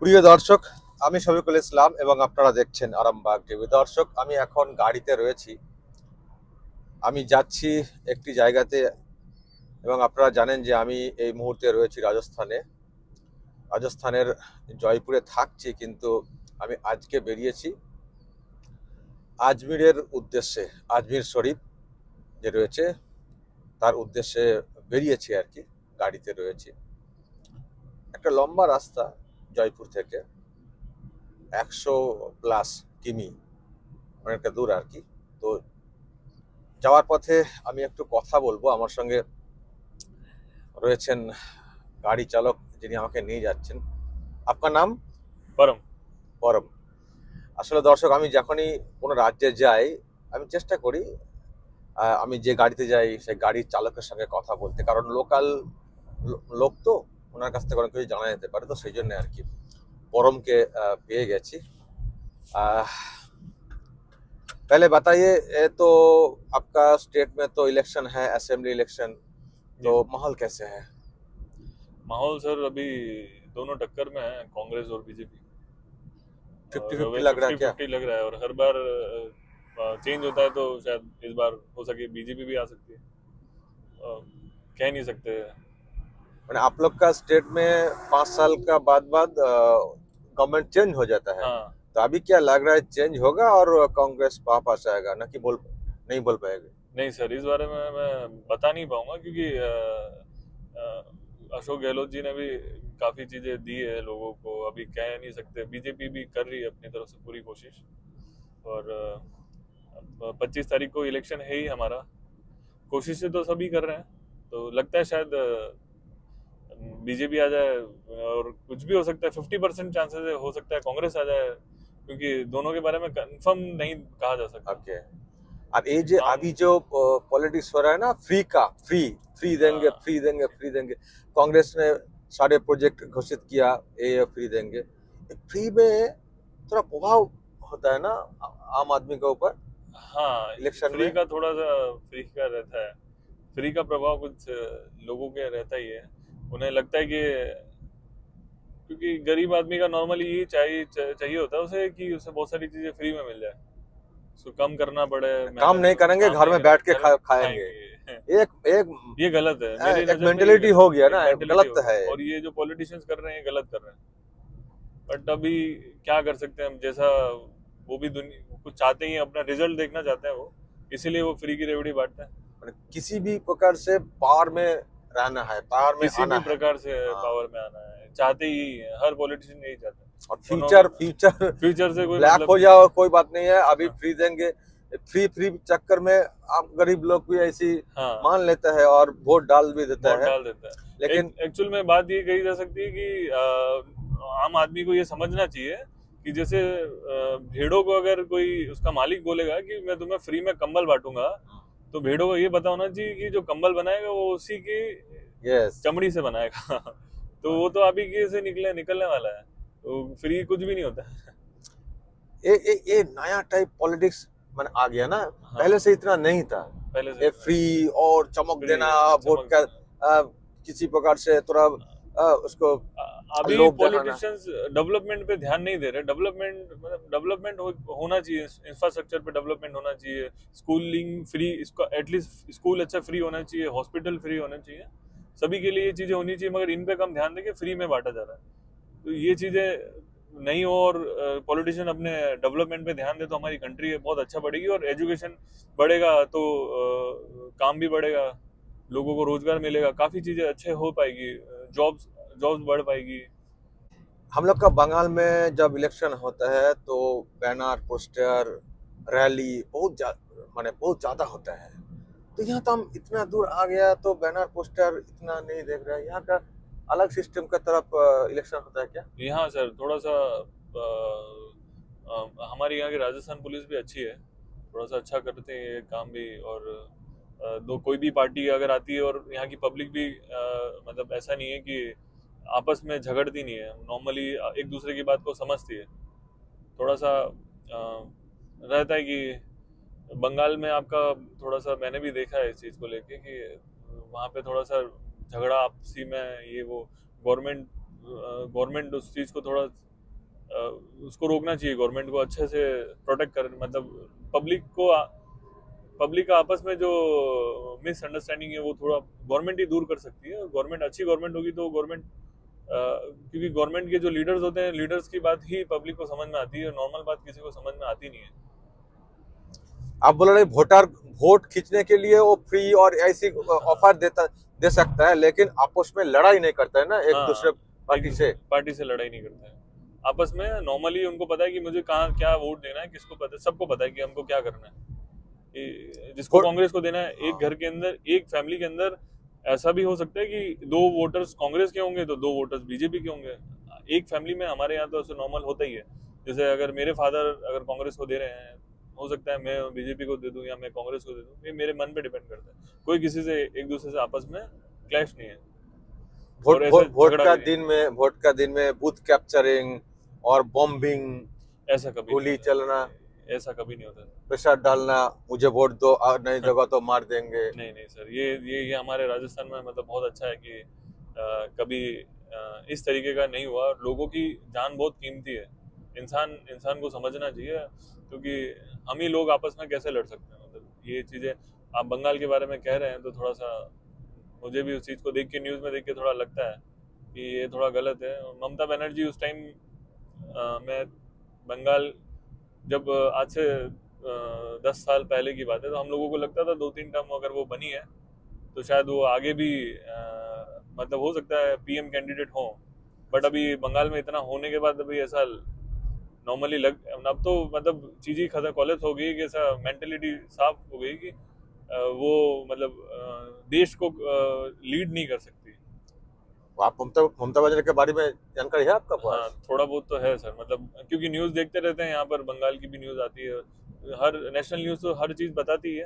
প্রিয় দর্শক, আমি শফিকুল ইসলাম এবং আপনারা দেখছেন আরামবাগ টিভি। দর্শক, আমি এখন গাড়িতে রয়েছি। আমি যাচ্ছি একটি জায়গাতে এবং আপনারা জানেন যে আমি এই মুহূর্তে রয়েছি রাজস্থানের জয়পুরে থাকছি, কিন্তু আমি আজকে বেরিয়েছি আজমিরের উদ্দেশ্যে। আজমির শরীফ যে রয়েছে তার উদ্দেশ্যে বেরিয়েছি আর কি। গাড়িতে রয়েছি, একটা লম্বা রাস্তা জয়পুর থেকে 100+ কিমি, অনেকটা দূর আর কি। তো যাওয়ার পথে আমি একটু কথা বলবো। আমার সঙ্গে রয়েছেন গাড়ি চালক যিনি আমাকে নিয়ে যাচ্ছেন। আপনার নাম? परम। পরম। আসলে দর্শক, আমি যখনই কোনো রাজ্যে যাই আমি চেষ্টা করি আমি যে গাড়িতে যাই সেই গাড়ির চালকের সঙ্গে কথা বলতে, কারণ লোকাল লোক তো, ওনার কাছ থেকে অনেক কিছু জানা যেতে পারে। তো সেই জন্য আর কি পরমকে পেয়ে গেছি। আহ, पहले बताइए, ये तो आपका स्टेट में तो इलेक्शन है, असेंबली इलेक्शन, जी तो सर। माहौल कैसे है? माहौल सर अभी दोनों टक्कर में है, कांग्रेस और बीजेपी। फिफ्टी और फिफ्टी वही लग रहा है फिफ्टी क्या? फिफ्टी लग रहा है, और हर बार चेंज होता है तो शायद इस बार हो सके बीजेपी भी आ सकती है। कह नहीं सकते। मैंने आप लोग का स्टेट में 5 साल का बाद गवर्नमेंट चेंज हो जाता है, हाँ। तो अभी क्या लग रहा है, चेंज होगा और कांग्रेस वापस आएगा ना, कि बोल नहीं बोल पाएगा? नहीं सर, इस बारे में मैं बता नहीं पाऊंगा, क्योंकि अशोक गहलोत जी ने भी काफ़ी चीज़ें दी है लोगों को, अभी कह नहीं सकते। बीजेपी भी कर रही है अपनी तरफ से पूरी कोशिश। और 25 तारीख को इलेक्शन है ही हमारा। कोशिशें तो सभी कर रहे हैं, तो लगता है शायद बीजेपी आ जाए। और कुछ भी हो सकता है, 50% चांसेस हो सकता है कांग्रेस आ जाए, क्योंकि दोनों के बारे में कंफर्म नहीं कहा जा सकता। ओके। और ये जो नाम। अभी जो पॉलिटिक्स हो रहा है ना, फ्री का, फ्री फ्री देंगे, हाँ। फ्री देंगे, फ्री देंगे। कांग्रेस ने सारे प्रोजेक्ट घोषित किया, ये फ्री देंगे। फ्री में थोड़ा प्रभाव होता है ना आम आदमी के ऊपर हाँ, इलेक्शन फ्री में। का थोड़ा सा फ्री का रहता है। फ्री का प्रभाव कुछ लोगों के रहता ही है। उन्हें लगता है कि क्योंकि गरीब आदमी का नॉर्मली यही चाहिए होता है उसे, कि उसे बहुत सारी चीज़ें फ्री में मिल जाए, उसको कम करना पड़े काम मेहनत। नहीं करेंगे, काम घर नहीं में बैठ करेंगे, के घर में खाएंगे। खाएंगे। एक एक ये गलत है, मेरी एक नज़र में ये मेंटेलिटी हो गया एक ना, मेंटेलिटी गलत हो है। गया, और ये जो पॉलिटिशियंस कर रहे हैं ये गलत कर रहे हैं। बट अभी क्या कर सकते हैं हम, जैसा वो भी दुनिया कुछ चाहते ही हैं, अपना रिजल्ट देखना चाहते हैं वो, इसीलिए वो फ्री की रेवड़ी बांटते हैं। किसी भी प्रकार से पावर में रहना है, पावर में किसी आना भी है। प्रकार से हाँ। पावर में आना है चाहते ही हैं, हर पॉलिटिशियन यही चाहता है। और उन्होंने फ्यूचर फ्यूचर फ्यूचर से कोई ब्लैक मतलब हो नहीं जाओ है। कोई बात नहीं है, अभी हाँ। फ्री देंगे। फ्री फ्री चक्कर में आप गरीब लोग भी ऐसी हाँ, मान लेता है और वोट डाल भी देता वोट है। डाल देता है। लेकिन एक्चुअल में बात ये कही जा सकती है कि आम आदमी को ये समझना चाहिए कि जैसे भेड़ों को अगर कोई उसका मालिक बोलेगा कि मैं तुम्हें फ्री में कंबल बांटूंगा, तो भेड़ों को ये पता होना चाहिए कि जो कंबल बनाएगा वो उसी की यस, चमड़ी से बनाएगा। तो वो तो अभी की से निकलने वाला है, तो फ्री कुछ भी नहीं होता है। ये नया टाइप पॉलिटिक्स मैंने आ गया ना, हाँ, पहले से इतना नहीं था। पहले से ये इतना फ्री और चमक फ्री देना, वोट चमक का देना। किसी प्रकार से थोड़ा उसको अभी लोभ दिखाना। पॉलिटिशियंस डेवलपमेंट पे ध्यान नहीं दे रहे। डेवलपमेंट मतलब डेवलपमेंट होना चाहिए, इंफ्रास्ट्रक्चर पे डेवलपमेंट होना चाहिए, स्कूलिंग फ्री, इसका एटलीस्ट स्कूल अच्छा फ्री होना चाहिए, हॉस्पिटल फ्री होना चाहिए, सभी के लिए ये चीज़ें होनी चाहिए। मगर इन पे कम ध्यान देके फ्री में बांटा जा रहा है, तो ये चीज़ें नहीं हो। और पॉलिटिशियन अपने डेवलपमेंट पे ध्यान दे तो हमारी कंट्री बहुत अच्छा बढ़ेगी, और एजुकेशन बढ़ेगा तो काम भी बढ़ेगा, लोगों को रोजगार मिलेगा, काफ़ी चीज़ें अच्छे हो पाएगी, जॉब्स जॉब्स बढ़ पाएगी। हम लोग का बंगाल में जब इलेक्शन होता है तो बैनर, पोस्टर, रैली माने बहुत ज्यादा होता है। तो यहाँ तो हम इतना दूर आ गया तो बैनर पोस्टर इतना नहीं देख रहे हैं। यहाँ का अलग सिस्टम का तरफ इलेक्शन होता है क्या? यहाँ सर थोड़ा सा हमारे यहाँ की राजस्थान पुलिस भी अच्छी है, थोड़ा सा अच्छा करते हैं ये काम भी। और दो कोई भी पार्टी अगर आती है, और यहाँ की पब्लिक भी मतलब ऐसा नहीं है कि आपस में झगड़ती नहीं है, नॉर्मली एक दूसरे की बात को समझती है। थोड़ा सा रहता है कि बंगाल में आपका थोड़ा सा मैंने भी देखा है इस चीज़ को लेके कि वहाँ पे थोड़ा सा झगड़ा आपसी में, ये वो गवर्नमेंट गवर्नमेंट उस चीज़ को थोड़ा उसको रोकना चाहिए, गवर्नमेंट को अच्छे से प्रोटेक्ट कर, मतलब पब्लिक का आपस में जो मिसअंडरस्टैंडिंग है वो थोड़ा गवर्नमेंट ही दूर कर सकती है। गवर्नमेंट अच्छी गवर्नमेंट होगी तो गवर्नमेंट, क्योंकि गवर्नमेंट के जो लीडर्स होते हैं, लीडर्स की बात ही पब्लिक को समझ में आती है, नॉर्मल बात किसी को समझ में आती नहीं है। आप बोल रहे वोट खींचने के लिए वो फ्री और ऐसी ऑफर दे सकता है, लेकिन आपस में लड़ाई नहीं करता है ना एक दूसरे पार्टी से लड़ाई नहीं करता है। आपस में नॉर्मली उनको पता है कि मुझे कहाँ क्या वोट देना है, किसको पता है, सबको पता है कि हमको क्या करना है। जिसको कांग्रेस को देना है, एक घर के अंदर, एक फैमिली के अंदर ऐसा भी हो सकता है कि 2 वोटर्स कांग्रेस के होंगे तो 2 वोटर्स बीजेपी के होंगे। एक फैमिली में, हमारे यहाँ तो ऐसे नॉर्मल होता ही है। जैसे अगर मेरे फादर अगर कांग्रेस को दे रहे हैं, हो सकता है मैं बीजेपी को दे दूं या मैं कांग्रेस को दे दूं, ये मेरे मन पे डिपेंड करता है। कोई किसी से एक दूसरे से आपस में क्लैश नहीं है। वोट का दिन में बूथ कैप्चरिंग और बॉम्बिंग, ऐसा कभी गोली चलना, ऐसा कभी नहीं होता। प्रेशर डालना, मुझे वोट दो और नहीं दोगा तो मार देंगे। नहीं सर, ये हमारे राजस्थान में मतलब बहुत अच्छा है कि कभी इस तरीके का नहीं हुआ। लोगों की जान बहुत कीमती है, इंसान को समझना चाहिए, क्योंकि हम ही लोग आपस में कैसे लड़ सकते हैं। मतलब ये चीज़ें आप बंगाल के बारे में कह रहे हैं तो थोड़ा सा मुझे भी उस चीज़ को देख के, न्यूज़ में देख के थोड़ा लगता है कि ये थोड़ा गलत है। ममता बनर्जी उस टाइम, मैं बंगाल जब आज से 10 साल पहले की बात है, तो हम लोगों को लगता था 2-3 टर्म अगर वो बनी है तो शायद वो आगे भी मतलब हो सकता है पीएम कैंडिडेट हो। बट अभी बंगाल में इतना होने के बाद अभी ऐसा नॉर्मली अब तो मतलब चीज़ें खत्म कॉलेज हो गई कि ऐसा मेंटेलिटी साफ हो गई कि वो मतलब देश को लीड नहीं कर सकती। आप ममता बनर्जी के बारे में जानकारी है आपका पास? हाँ, थोड़ा बहुत तो है सर, मतलब क्योंकि न्यूज़ देखते रहते हैं यहाँ पर, बंगाल की भी न्यूज़ आती है, हर नेशनल न्यूज़ तो हर चीज़ बताती है,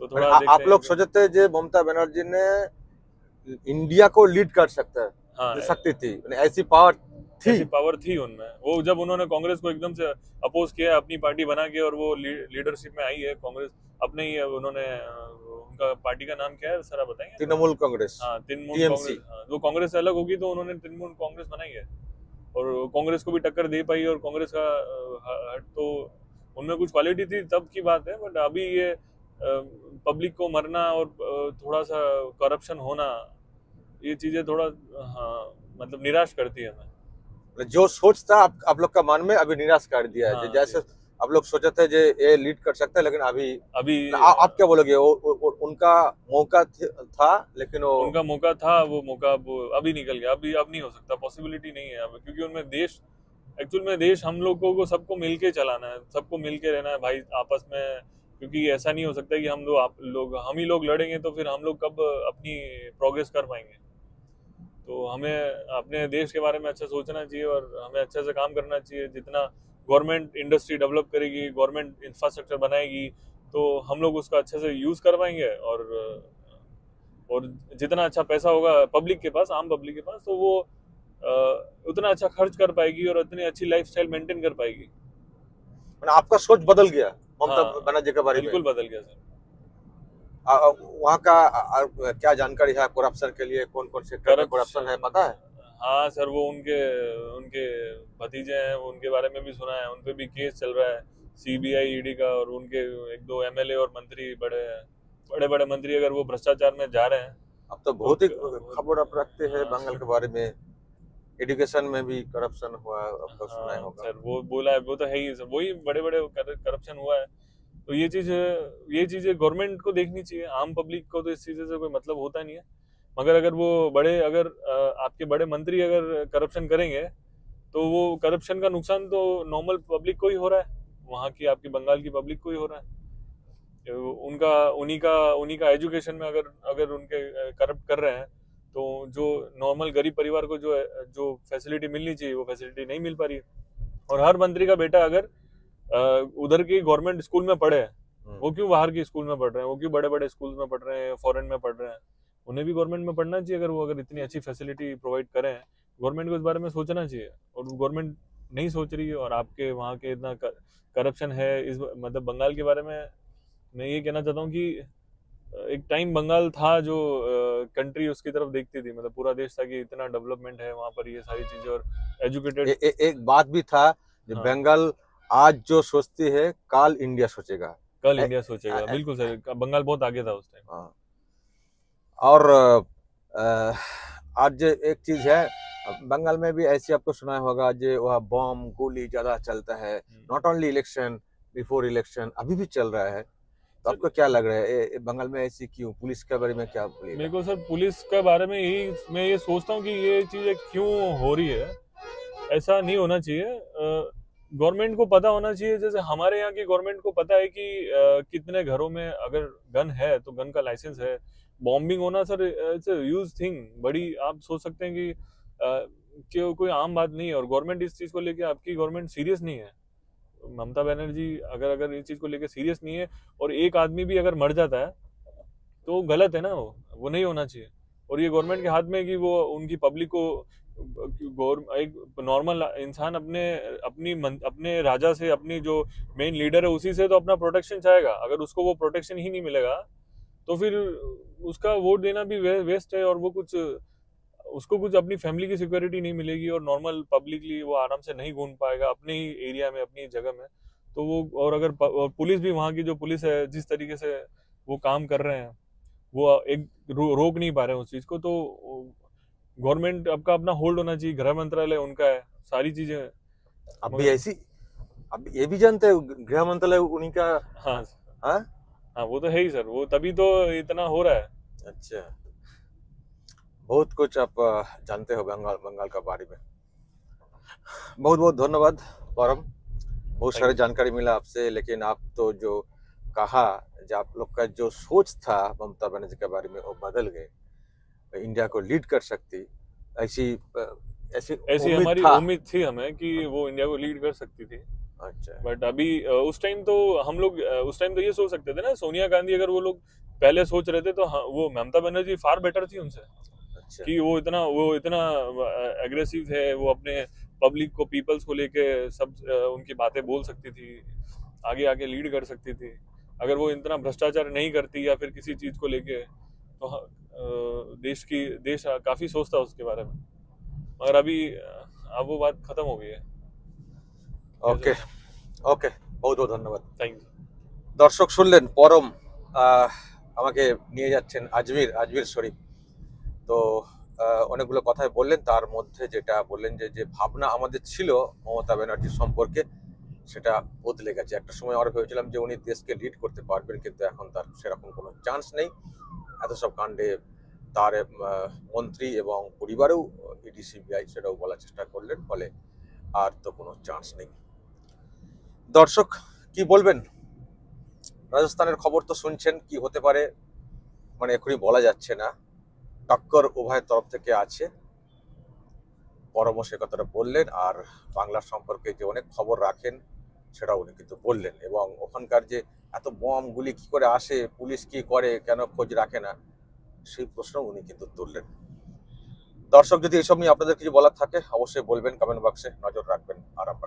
तो थोड़ा आप लोग सोचते हैं जो ममता बनर्जी ने इंडिया को लीड कर सकता है, हाँ, सकती थी, ऐसी पावर थी उनमें। वो जब उन्होंने कांग्रेस को एकदम से अपोज किया अपनी पार्टी बना के, और वो लीडरशिप में आई है कांग्रेस अपने ही, उन्होंने उनका पार्टी का नाम क्या है सर आप बताएंगे? तृणमूल कांग्रेस। हाँ, तृणमूल कांग्रेस। वो कांग्रेस से अलग होगी तो उन्होंने तृणमूल कांग्रेस बनाई है, और कांग्रेस को भी टक्कर दे पाई, और कांग्रेस का तो उनमें कुछ क्वालिटी थी तब की बात है। बट अभी ये पब्लिक को मरना और थोड़ा सा करप्शन होना, ये चीजें थोड़ा हाँ मतलब निराश करती है हमें। जो सोच था आप लोग का मन में अभी निराश कर दिया है। हाँ, जैसे आप लोग सोचे थे जो ये लीड कर सकता है, लेकिन अभी आप क्या बोलोगे? उनका मौका था, लेकिन उनका मौका था, वो मौका अभी निकल गया। अब नहीं हो सकता, पॉसिबिलिटी नहीं है अब, क्योंकि उनमें देश, एक्चुअल में देश हम लोगों को सबको मिलके चलाना है, सबको मिलके रहना है भाई आपस में। क्योंकि ऐसा नहीं हो सकता कि हम ही लोग लड़ेंगे तो फिर हम लोग कब अपनी प्रोग्रेस कर पाएंगे। तो हमें अपने देश के बारे में अच्छा सोचना चाहिए और हमें अच्छे से काम करना चाहिए। जितना गवर्नमेंट इंडस्ट्री डेवलप करेगी, गवर्नमेंट इंफ्रास्ट्रक्चर बनाएगी, तो हम लोग उसका अच्छे से यूज़ कर पाएंगे, और जितना अच्छा पैसा होगा पब्लिक के पास, आम पब्लिक के पास, तो वो उतना अच्छा खर्च कर पाएगी और उतनी अच्छी लाइफस्टाइल मेंटेन कर पाएगी। आपका सोच बदल गया ममता बनर्जी के बारे में? बिल्कुल बदल गया सर। वहाँ का क्या जानकारी है करप्शन के लिए? कौन कौन से करप्शन है पता है? हाँ सर, वो उनके भतीजे हैं, उनके बारे में भी सुना है, उनपे भी केस चल रहा है सीबीआई ईडी का, और उनके 1-2 एमएलए और मंत्री, बड़े मंत्री अगर वो भ्रष्टाचार में जा रहे हैं। अब तो बहुत ही खबर आप रखते हैं बंगाल के बारे में। एजुकेशन में भी करप्शन हुआ, आपको सुना होगा सर, वो बोला है, वो तो है ही सर, वही बड़े करप्शन हुआ है। तो ये चीजें गवर्नमेंट को देखनी चाहिए, आम पब्लिक को तो इस चीज़ से कोई मतलब होता नहीं है। मगर अगर वो आपके बड़े मंत्री अगर करप्शन करेंगे तो वो करप्शन का नुकसान तो नॉर्मल पब्लिक को ही हो रहा है, वहाँ की आपकी बंगाल की पब्लिक को ही हो रहा है। उन्हीं का एजुकेशन में अगर उनके करप्ट कर रहे हैं, तो जो नॉर्मल गरीब परिवार को जो फैसिलिटी मिलनी चाहिए वो फैसिलिटी नहीं मिल पा रही है। और हर मंत्री का बेटा अगर उधर की गवर्नमेंट स्कूल में पढ़े हैं, वो क्यों बाहर की स्कूल में पढ़ रहे हैं, वो क्यों बड़े स्कूल में पढ़ रहे हैं, फॉरेन में पढ़ रहे हैं? उन्हें भी गवर्नमेंट में पढ़ना चाहिए। अगर इतनी अच्छी फैसिलिटी प्रोवाइड करें, गवर्नमेंट को इस बारे में सोचना चाहिए, और गवर्नमेंट नहीं सोच रही है। और आपके वहाँ के इतना करप्शन है, इस मतलब बंगाल के बारे में मैं ये कहना चाहता हूँ कि एक टाइम बंगाल था जो कंट्री उसकी तरफ देखती थी, मतलब पूरा देश था कि इतना डेवलपमेंट है वहाँ पर, ये सारी चीजें, और एजुकेटेड। एक बात भी था कि हाँ, बंगाल आज जो सोचती है काल इंडिया सोचेगा। कल ए- इंडिया ए- सोचेगा, ए- बिल्कुल सर, बंगाल बहुत आगे था उस टाइम। हाँ। और आज एक चीज है, बंगाल में भी ऐसी आपको सुना होगा जो वह बम गोली ज्यादा चलता है, not only election, before election अभी भी चल रहा है। तो सर आपको क्या लग रहा है बंगाल में ऐसी क्यों? पुलिस के बारे में क्या मेरे बोलिएगा? को सर पुलिस के बारे में यही मैं ये सोचता हूँ कि ये चीज़ें क्यों हो रही है, ऐसा नहीं होना चाहिए। गवर्नमेंट को पता होना चाहिए, जैसे हमारे यहाँ की गवर्नमेंट को पता है कि कितने घरों में अगर गन है तो गन का लाइसेंस है। बॉम्बिंग होना सर इट्स ह्यूज थिंग, बड़ी, आप सोच सकते हैं कि कोई आम बात नहीं है, और गवर्नमेंट इस चीज़ को लेके, आपकी गवर्नमेंट सीरियस नहीं है। ममता बनर्जी अगर अगर इस चीज़ को लेके सीरियस नहीं है, और एक आदमी भी अगर मर जाता है तो गलत है ना, वो नहीं होना चाहिए। और ये गवर्नमेंट के हाथ में है कि वो उनकी पब्लिक को, एक नॉर्मल इंसान अपने राजा से, अपनी जो मेन लीडर है उसी से तो अपना प्रोटेक्शन चाहेगा। अगर उसको वो प्रोटेक्शन ही नहीं मिलेगा तो फिर उसका वोट देना भी वेस्ट है, और वो कुछ, उसको कुछ अपनी फैमिली की सिक्योरिटी नहीं मिलेगी, और नॉर्मल पब्लिकली वो आराम से नहीं घूम पाएगा अपने ही एरिया में, अपनी जगह में। तो वो, और अगर और पुलिस भी, वहाँ की जो पुलिस है जिस तरीके से वो काम कर रहे हैं, वो एक रोक नहीं पा रहे हैं उस चीज को। तो गवर्नमेंट आपका अपना होल्ड होना चाहिए, गृह मंत्रालय उनका है, सारी चीजें। अब भी मगर ऐसी, अब ये भी जानते हो गृह मंत्रालय उन्हीं का? हाँ, हाँ। हाँ वो तो है ही सर, वो तभी तो इतना हो रहा है। अच्छा, बहुत कुछ आप जानते हो बंगाल बंगाल का बारे में। बहुत बहुत धन्यवाद परम, बहुत थैंक सारी यू सर। जानकारी मिला आपसे। लेकिन आप तो जो कहा, जो आप लोग का जो सोच था ममता बनर्जी के बारे में वो बदल गए, इंडिया को लीड कर सकती, ऐसी ऐसी ऐसी उम्मीद हमारी था। उम्मीद थी हमें कि वो इंडिया को लीड कर सकती थी। अच्छा। बट अभी उस टाइम तो हम लोग उस टाइम तो ये सोच सकते थे ना, सोनिया गांधी अगर वो लोग पहले सोच रहे थे तो हाँ, वो ममता बनर्जी फार बेटर थी उनसे, अच्छा। कि वो इतना एग्रेसिव थे, वो अपने पब्लिक को, पीपल्स को लेके सब उनकी बातें बोल सकती थी, आगे आगे लीड कर सकती थी। अगर वो इतना भ्रष्टाचार नहीं करती या फिर किसी चीज को लेके, तो देश काफी सोचता उसके बारे में। मगर अभी अब वो बात खत्म हो गई है। ओके। कैसे? ওকে, বহুত বহুত ধন্যবাদ। Thank you. দর্শক শুনলেন পরম আমাকে নিয়ে যাচ্ছেন আজমির, আজমির শরীফ। তো অনেকগুলো কথাই বললেন, তার মধ্যে যেটা বললেন যে যে ভাবনা আমাদের ছিল মমতা ব্যানার্জি সম্পর্কে সেটা বদলে গেছে। একটা সময় আমরা ভেবেছিলাম যে উনি দেশকে লিড করতে পারবেন, কিন্তু এখন তার সেরকম কোনো চান্স নেই। এত সব কাণ্ডে তার মন্ত্রী এবং পরিবারেও ইডি সিবিআই সেটাও বলার চেষ্টা করলেন, ফলে আর তো কোনো চান্স নেই। দর্শক কি বলবেন? রাজস্থানের খবর তো শুনছেন, কি হতে পারে মানে এখনই বলা যাচ্ছে না। টক্কর উভয় তরফ থেকে আছে, পরামর্শ কথাটা বললেন। আর বাংলার সম্পর্কে যে অনেক খবর রাখেন সেটাও উনি কিন্তু বললেন, এবং ওখানকার যে এত বম গুলি কি করে আসে, পুলিশ কি করে, কেন খোঁজ রাখে না, সেই প্রশ্ন উনি কিন্তু তুললেন। দর্শক যদি এসব নিয়ে আপনাদের কিছু বলার থাকে অবশ্যই বলবেন, কমেন্ট বক্সে নজর রাখবেন। আর আমরা